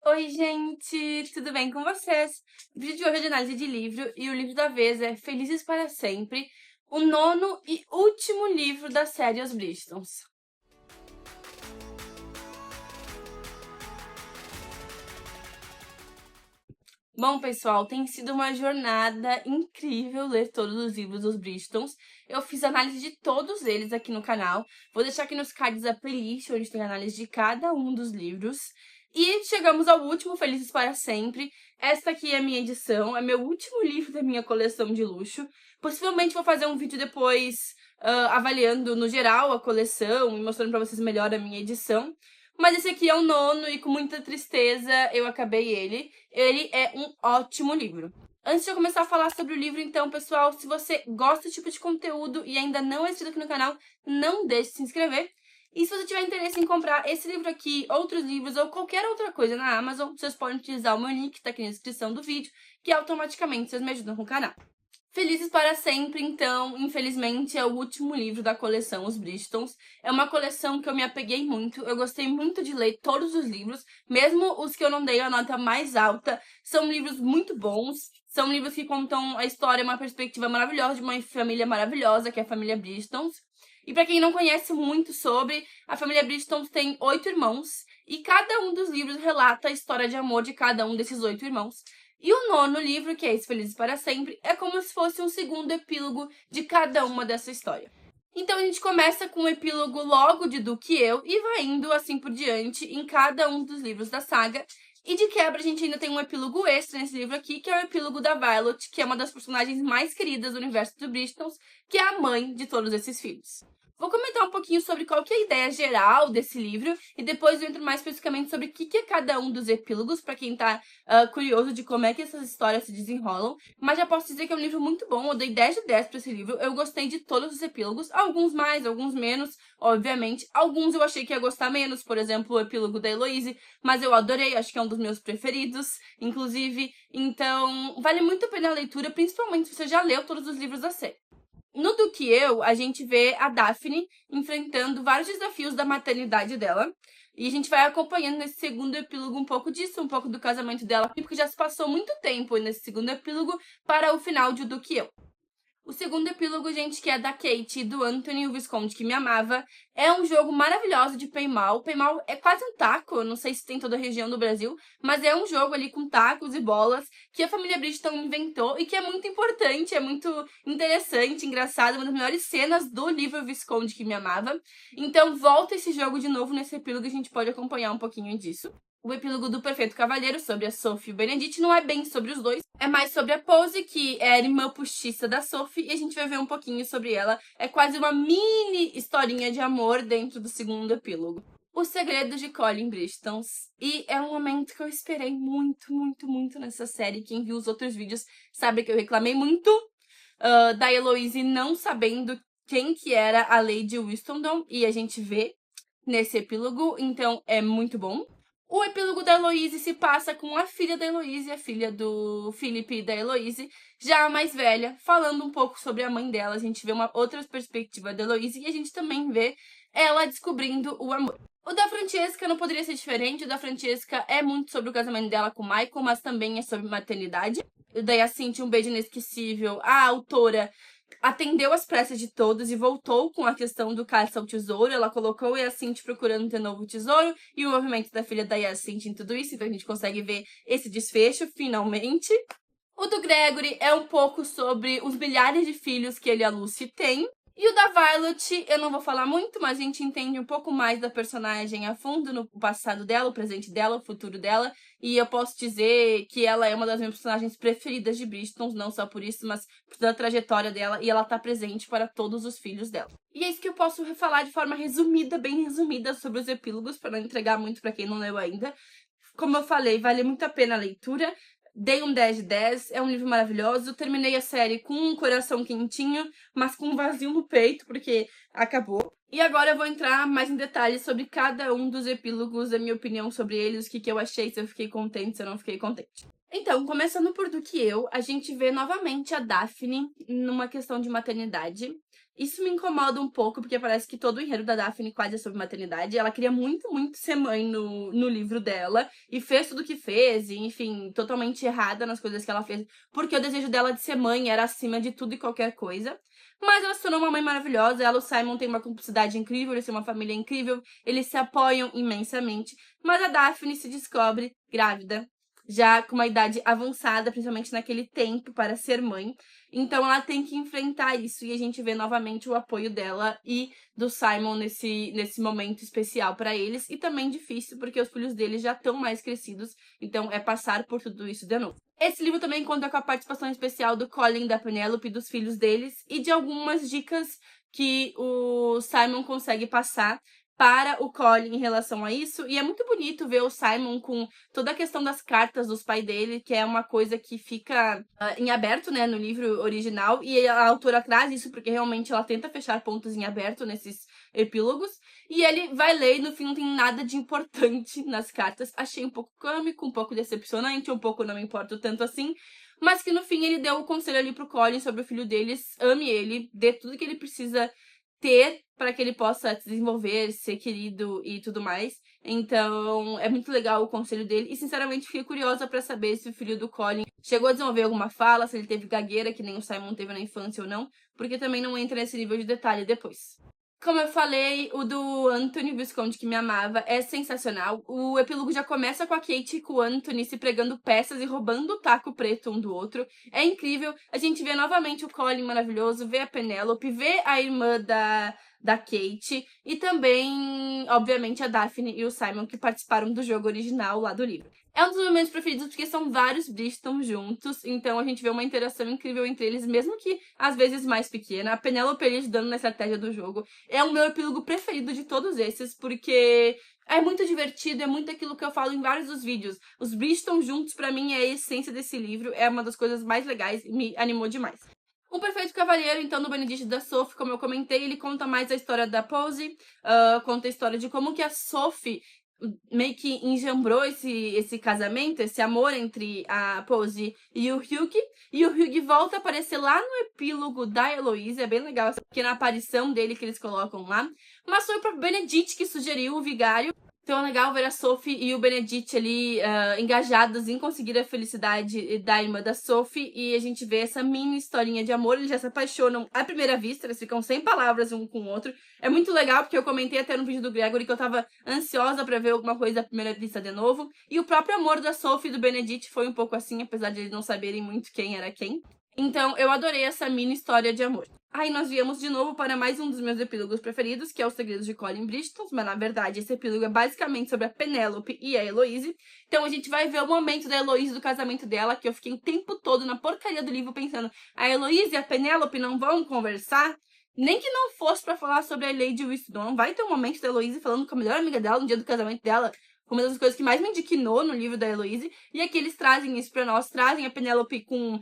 Oi, gente! Tudo bem com vocês? O vídeo de hoje é de análise de livro e o livro da vez é Felizes para Sempre, o nono e último livro da série Os Bridgertons. Bom, pessoal, tem sido uma jornada incrível ler todos os livros dos Bridgertons. Eu fiz análise de todos eles aqui no canal. Vou deixar aqui nos cards a playlist onde tem análise de cada um dos livros. E chegamos ao último, Felizes para Sempre. Esta aqui é a minha edição, é meu último livro da minha coleção de luxo. Possivelmente vou fazer um vídeo depois avaliando no geral a coleção e mostrando pra vocês melhor a minha edição. Mas esse aqui é o nono e com muita tristeza eu acabei ele. Ele é um ótimo livro. Antes de eu começar a falar sobre o livro, então, pessoal, se você gosta desse tipo de conteúdo e ainda não é inscrito aqui no canal, não deixe de se inscrever. E se você tiver interesse em comprar esse livro aqui, outros livros ou qualquer outra coisa na Amazon, vocês podem utilizar o meu link que tá aqui na descrição do vídeo, que automaticamente vocês me ajudam com o canal. Felizes para Sempre, então, infelizmente, é o último livro da coleção Os Bridgertons. É uma coleção que eu me apeguei muito, eu gostei muito de ler todos os livros, mesmo os que eu não dei a nota mais alta. São livros muito bons, são livros que contam a história, uma perspectiva maravilhosa de uma família maravilhosa, que é a família Bridgertons. E para quem não conhece muito sobre, a família Bridgertons tem 8 irmãos, e cada um dos livros relata a história de amor de cada um desses 8 irmãos. E o nono livro, que é esse Felizes para Sempre, é como se fosse um segundo epílogo de cada uma dessa história. Então a gente começa com o epílogo logo de Do Que Eu e vai indo assim por diante em cada um dos livros da saga. E de quebra a gente ainda tem um epílogo extra nesse livro aqui, que é o epílogo da Violet, que é uma das personagens mais queridas do universo do Bridgertons, que é a mãe de todos esses filhos. Vou comentar um pouquinho sobre qual que é a ideia geral desse livro e depois eu entro mais especificamente sobre o que é cada um dos epílogos, para quem tá curioso de como é que essas histórias se desenrolam. Mas já posso dizer que é um livro muito bom, eu dei 10 de 10 pra esse livro, eu gostei de todos os epílogos, alguns mais, alguns menos, obviamente. Alguns eu achei que ia gostar menos, por exemplo, o epílogo da Heloise, mas eu adorei, acho que é um dos meus preferidos, inclusive. Então, vale muito a pena a leitura, principalmente se você já leu todos os livros da série. No Do Que Eu, a gente vê a Daphne enfrentando vários desafios da maternidade dela. E a gente vai acompanhando nesse segundo epílogo um pouco disso, um pouco do casamento dela, porque já se passou muito tempo nesse segundo epílogo para o final de Do Que Eu. O segundo epílogo, gente, que é da Kate e do Anthony, o Visconde que me amava, é um jogo maravilhoso de paintball. Paintball é quase um taco, eu não sei se tem em toda a região do Brasil, mas é um jogo ali com tacos e bolas que a família Bridgerton inventou e que é muito importante, é muito interessante, engraçado, uma das melhores cenas do livro Visconde que me amava. Então volta esse jogo de novo nesse epílogo e a gente pode acompanhar um pouquinho disso. O epílogo do Perfeito Cavalheiro, sobre a Sophie e o Benedict, não é bem sobre os dois, é mais sobre a Pose, que é a irmã postiça da Sophie, e a gente vai ver um pouquinho sobre ela. É quase uma mini historinha de amor dentro do segundo epílogo. O Segredo de Colin Bridgertons. E é um momento que eu esperei muito, muito, muito nessa série. Quem viu os outros vídeos sabe que eu reclamei muito da Heloise não sabendo quem que era a Lady Whistledown, e a gente vê nesse epílogo, então é muito bom. O epílogo da Heloise se passa com a filha da Heloise, a filha do Philip e da Heloise, já a mais velha, falando um pouco sobre a mãe dela. A gente vê uma outra perspectiva da Heloise e a gente também vê ela descobrindo o amor. O da Francesca não poderia ser diferente. O da Francesca é muito sobre o casamento dela com o Michael, mas também é sobre maternidade. O da Hyacinthe, Um Beijo Inesquecível, a autora atendeu as preces de todos e voltou com a questão do caça ao tesouro. Ela colocou a Hyacinthe procurando ter novo tesouro e o movimento da filha da Hyacinthe em tudo isso, então a gente consegue ver esse desfecho, finalmente. O do Gregory é um pouco sobre os milhares de filhos que ele e a Lucy têm. E o da Violet, eu não vou falar muito, mas a gente entende um pouco mais da personagem a fundo, no passado dela, o presente dela, o futuro dela. E eu posso dizer que ela é uma das minhas personagens preferidas de Bridgerton, não só por isso, mas por toda a trajetória dela. E ela tá presente para todos os filhos dela. E é isso que eu posso falar de forma resumida, bem resumida, sobre os epílogos, para não entregar muito para quem não leu ainda. Como eu falei, vale muito a pena a leitura. Dei um 10 de 10, é um livro maravilhoso. Terminei a série com um coração quentinho, mas com um vazio no peito, porque acabou. E agora eu vou entrar mais em detalhes sobre cada um dos epílogos, a minha opinião sobre eles, o que eu achei, se eu fiquei contente, se eu não fiquei contente. Então, começando por Do Que Eu, a gente vê novamente a Daphne numa questão de maternidade. Isso me incomoda um pouco, porque parece que todo o enredo da Daphne quase é sobre maternidade. Ela queria muito, muito ser mãe no livro dela, e fez tudo o que fez, e, enfim, totalmente errada nas coisas que ela fez, porque o desejo dela de ser mãe era acima de tudo e qualquer coisa. Mas ela se tornou uma mãe maravilhosa, ela e o Simon têm uma cumplicidade incrível, eles têm uma família incrível, eles se apoiam imensamente, mas a Daphne se descobre grávida, já com uma idade avançada, principalmente naquele tempo, para ser mãe. Então ela tem que enfrentar isso, e a gente vê novamente o apoio dela e do Simon nesse momento especial para eles, e também difícil, porque os filhos deles já estão mais crescidos, então é passar por tudo isso de novo. Esse livro também conta com a participação especial do Colin, da Penelope, dos filhos deles, e de algumas dicas que o Simon consegue passar para o Colin em relação a isso, e é muito bonito ver o Simon com toda a questão das cartas dos pais dele, que é uma coisa que fica em aberto, né, no livro original, e a autora traz isso porque realmente ela tenta fechar pontos em aberto nesses epílogos, e ele vai ler e no fim não tem nada de importante nas cartas. Achei um pouco cômico, um pouco decepcionante, um pouco não me importo tanto assim, mas que no fim ele deu o conselho ali pro Colin sobre o filho deles, ame ele, dê tudo que ele precisa ter para que ele possa se desenvolver, ser querido e tudo mais. Então, é muito legal o conselho dele. E, sinceramente, fiquei curiosa para saber se o filho do Colin chegou a desenvolver alguma fala, se ele teve gagueira, que nem o Simon teve na infância ou não, porque também não entra nesse nível de detalhe depois. Como eu falei, o do Anthony, o Visconde que me amava, é sensacional. O epílogo já começa com a Kate e com o Anthony se pregando peças e roubando o taco preto um do outro. É incrível. A gente vê novamente o Colin maravilhoso, vê a Penelope, vê a irmã da Kate e também, obviamente, a Daphne e o Simon que participaram do jogo original lá do livro. É um dos momentos preferidos porque são vários Bridgerton juntos, então a gente vê uma interação incrível entre eles, mesmo que às vezes mais pequena. A Penelope ali ajudando na estratégia do jogo. É o meu epílogo preferido de todos esses, porque é muito divertido, é muito aquilo que eu falo em vários dos vídeos. Os Bridgerton juntos, pra mim, é a essência desse livro, é uma das coisas mais legais e me animou demais. O Perfeito Cavalheiro, então, do Benedict da Sophie, como eu comentei, ele conta mais a história da Pose, conta a história de como que a Sophie meio que enjambrou esse casamento, esse amor entre a Pose e o Hugh, e o Hugh volta a aparecer lá no epílogo da Heloise, é bem legal essa pequena aparição dele que eles colocam lá, mas foi o próprio Benedict que sugeriu o vigário. Então é legal ver a Sophie e o Benedict ali engajados em conseguir a felicidade da irmã da Sophie, e a gente vê essa mini historinha de amor, eles já se apaixonam à primeira vista, eles ficam sem palavras um com o outro. É muito legal, porque eu comentei até no vídeo do Gregory que eu tava ansiosa pra ver alguma coisa à primeira vista de novo, e o próprio amor da Sophie e do Benedict foi um pouco assim, apesar de eles não saberem muito quem era quem. Então, eu adorei essa mini história de amor. Aí nós viemos de novo para mais um dos meus epílogos preferidos, que é Os Segredos de Colin Bridgerton, mas na verdade esse epílogo é basicamente sobre a Penelope e a Heloise. Então a gente vai ver o momento da Heloise, do casamento dela, que eu fiquei o tempo todo na porcaria do livro pensando, a Heloise e a Penelope não vão conversar? Nem que não fosse pra falar sobre a Lady Whistledown, não vai ter um momento da Heloise falando com a melhor amiga dela no dia do casamento dela. Uma das coisas que mais me indignou no livro da Heloise, e aqui eles trazem isso pra nós, trazem a Penelope com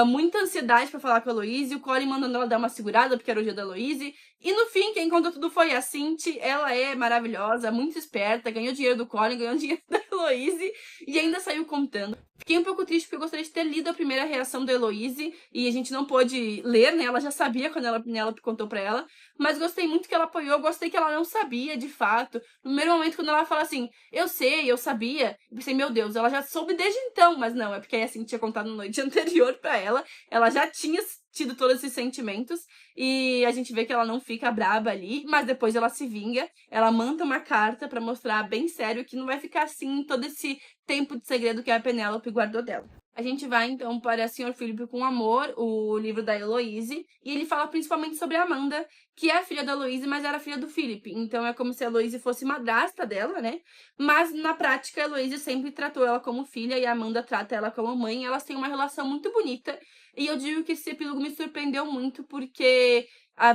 muita ansiedade pra falar com a Heloise, o Colin mandando ela dar uma segurada porque era o dia da Heloise, e no fim, quem contou tudo foi a Cinti. Ela é maravilhosa, muito esperta, ganhou dinheiro do Colin, ganhou dinheiro da Heloise, e ainda saiu contando. Fiquei um pouco triste porque eu gostaria de ter lido a primeira reação da Heloise, e a gente não pôde ler, né, ela já sabia quando a Penelope contou pra ela, mas gostei muito que ela apoiou, gostei que ela não sabia, de fato. No primeiro momento, quando ela fala assim, eu sei, eu sabia, eu pensei, meu Deus, ela já soube desde então, mas não, é porque a Cinti tinha contado na noite anterior pra ela já tinha tido todos esses sentimentos, e a gente vê que ela não fica braba ali, mas depois ela se vinga, ela manda uma carta pra mostrar bem sério que não vai ficar assim todo esse tempo de segredo que a Penélope guardou dela. A gente vai, então, para Sr. Philip com Amor, o livro da Heloise, e ele fala principalmente sobre a Amanda, que é a filha da Heloise, mas era filha do Philip. Então é como se a Heloise fosse madrasta dela, né? Mas, na prática, a Heloise sempre tratou ela como filha e a Amanda trata ela como mãe, e elas têm uma relação muito bonita. E eu digo que esse epílogo me surpreendeu muito, porque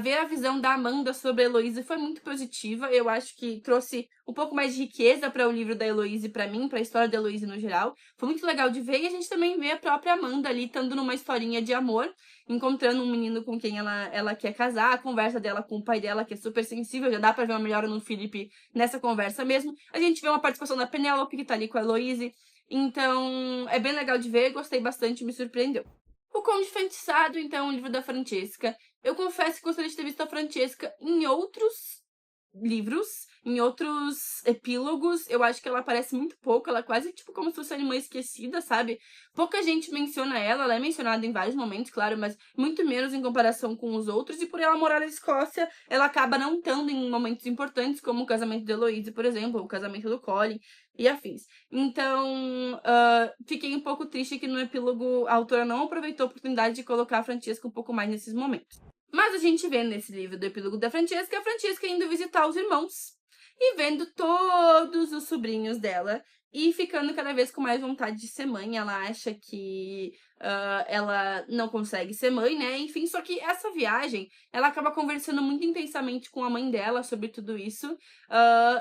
ver a visão da Amanda sobre a Heloise foi muito positiva. Eu acho que trouxe um pouco mais de riqueza para o livro da Heloise pra mim, pra história da Heloise no geral. Foi muito legal de ver, e a gente também vê a própria Amanda ali, estando numa historinha de amor, encontrando um menino com quem ela quer casar, a conversa dela com o pai dela, que é super sensível, já dá pra ver uma melhora no Philip nessa conversa mesmo. A gente vê uma participação da Penelope, que tá ali com a Heloise. Então, é bem legal de ver, gostei bastante, me surpreendeu. O Conde Feitiçado, então, o livro da Francesca. Eu confesso que gostaria de ter visto a Francesca em outros livros, em outros epílogos. Eu acho que ela aparece muito pouco, ela é quase tipo como se fosse uma irmã esquecida, sabe? Pouca gente menciona ela é mencionada em vários momentos, claro, mas muito menos em comparação com os outros, e por ela morar na Escócia, ela acaba não estando em momentos importantes, como o casamento de Eloise, por exemplo, o casamento do Colin e afins. Então, fiquei um pouco triste que no epílogo a autora não aproveitou a oportunidade de colocar a Francesca um pouco mais nesses momentos. Mas a gente vê nesse livro do epílogo da Francesca, a Francesca indo visitar os irmãos e vendo todos os sobrinhos dela e ficando cada vez com mais vontade de ser mãe. Ela acha que ela não consegue ser mãe, né? Enfim, só que essa viagem, ela acaba conversando muito intensamente com a mãe dela sobre tudo isso,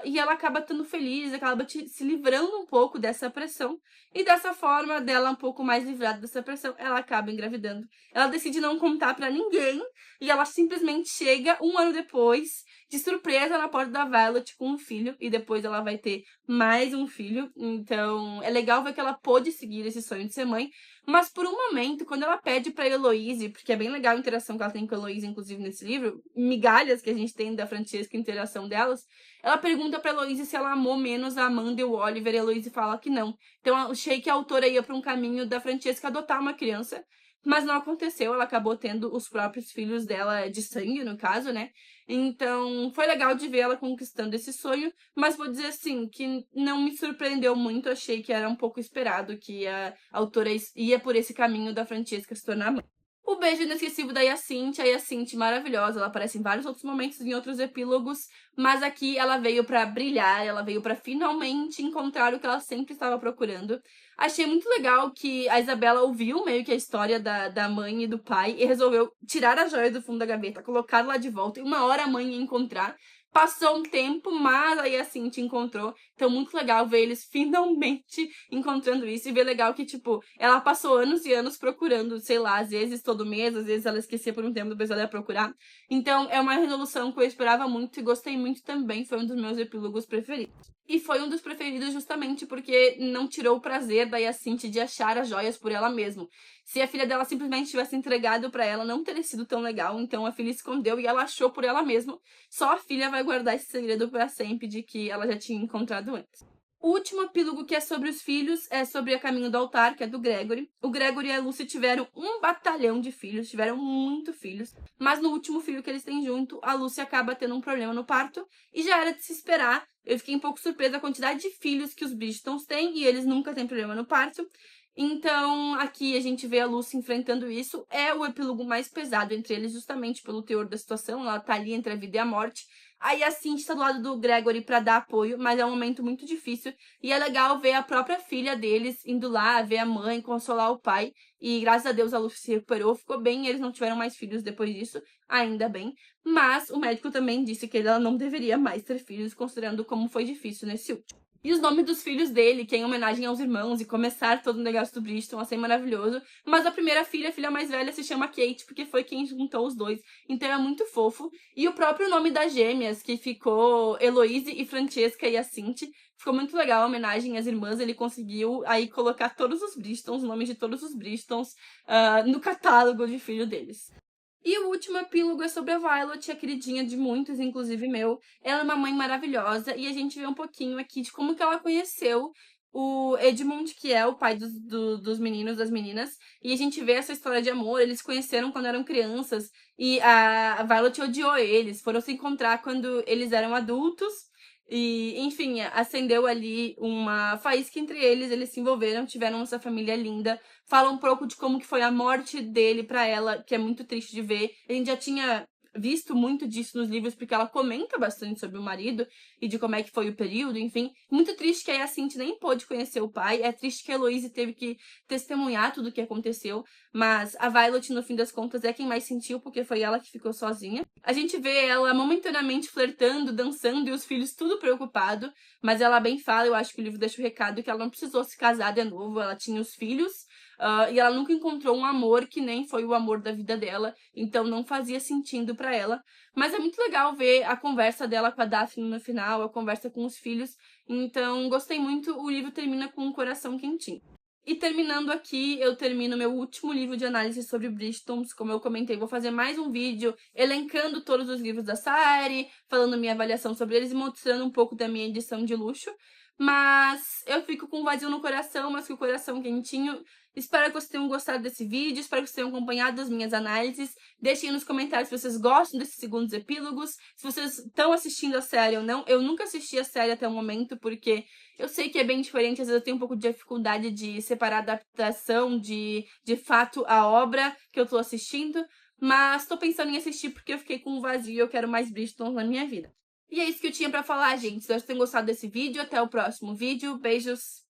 e ela acaba estando feliz, acaba se livrando um pouco dessa pressão, e dessa forma, dela um pouco mais livrada dessa pressão, ela acaba engravidando. Ela decide não contar pra ninguém, e ela simplesmente chega um ano depois, de surpresa, na porta da Violet com um filho, e depois ela vai ter mais um filho. Então, é legal ver que ela pôde seguir esse sonho de ser mãe, mas por um momento, quando ela pede pra Heloise, porque é bem legal a interação que ela tem com a Heloise, inclusive nesse livro, migalhas que a gente tem da Francesca, a interação delas, ela pergunta pra Heloise se ela amou menos a Amanda e o Oliver, e a Heloise fala que não. Então, eu achei que a autora ia pra um caminho da Francesca adotar uma criança, mas não aconteceu, ela acabou tendo os próprios filhos dela de sangue, no caso, né? Então, foi legal de ver ela conquistando esse sonho, mas vou dizer assim, que não me surpreendeu muito, achei que era um pouco esperado que a autora ia por esse caminho da Francesca se tornar mãe. O beijo inesquecível da Hyacinthe, a Hyacinthe maravilhosa, ela aparece em vários outros momentos, em outros epílogos, mas aqui ela veio pra brilhar, ela veio pra finalmente encontrar o que ela sempre estava procurando. Achei muito legal que a Isabela ouviu meio que a história da mãe e do pai e resolveu tirar a joia do fundo da gaveta, colocar lá de volta, e uma hora a mãe ia encontrar. Passou um tempo, mas aí assim te encontrou. Então, muito legal ver eles finalmente encontrando isso. E ver legal que, tipo, ela passou anos e anos procurando, sei lá, às vezes todo mês, às vezes ela esquecia por um tempo, depois ela ia procurar. Então, é uma resolução que eu esperava muito e gostei muito também. Foi um dos meus epílogos preferidos. E foi um dos preferidos justamente porque não tirou o prazer da Hyacinthe de achar as joias por ela mesma. Se a filha dela simplesmente tivesse entregado pra ela, não teria sido tão legal. Então a filha escondeu e ela achou por ela mesma. Só a filha vai guardar esse segredo pra sempre de que ela já tinha encontrado antes. O último epílogo, que é sobre os filhos, é sobre A Caminho do Altar, que é do Gregory. O Gregory e a Lucy tiveram um batalhão de filhos, tiveram muito filhos. Mas no último filho que eles têm junto, a Lucy acaba tendo um problema no parto. E já era de se esperar. Eu fiquei um pouco surpresa a quantidade de filhos que os Bridgertons têm, e eles nunca têm problema no parto. Então, aqui a gente vê a Lucy enfrentando isso. É o epílogo mais pesado entre eles, justamente pelo teor da situação. Ela tá ali entre a vida e a morte. Aí a Cindy tá do lado do Gregory pra dar apoio, mas é um momento muito difícil. E é legal ver a própria filha deles indo lá, ver a mãe, consolar o pai. E graças a Deus a Lucy se recuperou, ficou bem, e eles não tiveram mais filhos depois disso, ainda bem. Mas o médico também disse que ela não deveria mais ter filhos, considerando como foi difícil nesse último. E os nomes dos filhos dele, que é em homenagem aos irmãos, e começar todo o negócio do Bridgerton, achei maravilhoso. Mas a primeira filha, a filha mais velha, se chama Kate, porque foi quem juntou os dois. Então é muito fofo. E o próprio nome das gêmeas, que ficou Heloise e Francesca e Hyacinthe, ficou muito legal a homenagem às irmãs. Ele conseguiu aí colocar todos os Bridgertons, os nomes de todos os Bridgertons, no catálogo de filho deles. E o último epílogo é sobre a Violet, a queridinha de muitos, inclusive meu. Ela é uma mãe maravilhosa, e a gente vê um pouquinho aqui de como que ela conheceu o Edmund, que é o pai dos meninos, das meninas. E a gente vê essa história de amor, eles se conheceram quando eram crianças, e a Violet odiou eles, foram se encontrar quando eles eram adultos. E, enfim, acendeu ali uma faísca entre eles se envolveram, tiveram essa família linda. Fala um pouco de como que foi a morte dele pra ela, que é muito triste de ver. A gente já tinha visto muito disso nos livros, porque ela comenta bastante sobre o marido e de como é que foi o período, enfim. Muito triste que a Hyacinthe nem pôde conhecer o pai, é triste que a Heloise teve que testemunhar tudo o que aconteceu, mas a Violet, no fim das contas, é quem mais sentiu, porque foi ela que ficou sozinha. A gente vê ela momentaneamente flertando, dançando, e os filhos tudo preocupado, mas ela bem fala, eu acho que o livro deixa o recado, que ela não precisou se casar de novo, ela tinha os filhos, e ela nunca encontrou um amor que nem foi o amor da vida dela, então não fazia sentido pra ela. Mas é muito legal ver a conversa dela com a Daphne no final, a conversa com os filhos, então gostei muito, o livro termina com um coração quentinho. E terminando aqui, eu termino meu último livro de análise sobre Bridgertons. Como eu comentei, vou fazer mais um vídeo elencando todos os livros da série, falando minha avaliação sobre eles e mostrando um pouco da minha edição de luxo. Mas eu fico com um vazio no coração, mas com o coração quentinho. Espero que vocês tenham gostado desse vídeo, espero que vocês tenham acompanhado as minhas análises. Deixem nos comentários se vocês gostam desses segundos epílogos, se vocês estão assistindo a série ou não. Eu nunca assisti a série até o momento, porque eu sei que é bem diferente, às vezes eu tenho um pouco de dificuldade de separar a adaptação de fato, a obra que eu tô assistindo, mas tô pensando em assistir porque eu fiquei com um vazio e eu quero mais Bridgerton na minha vida. E é isso que eu tinha pra falar, gente. Espero que vocês tenham gostado desse vídeo. Até o próximo vídeo. Beijos!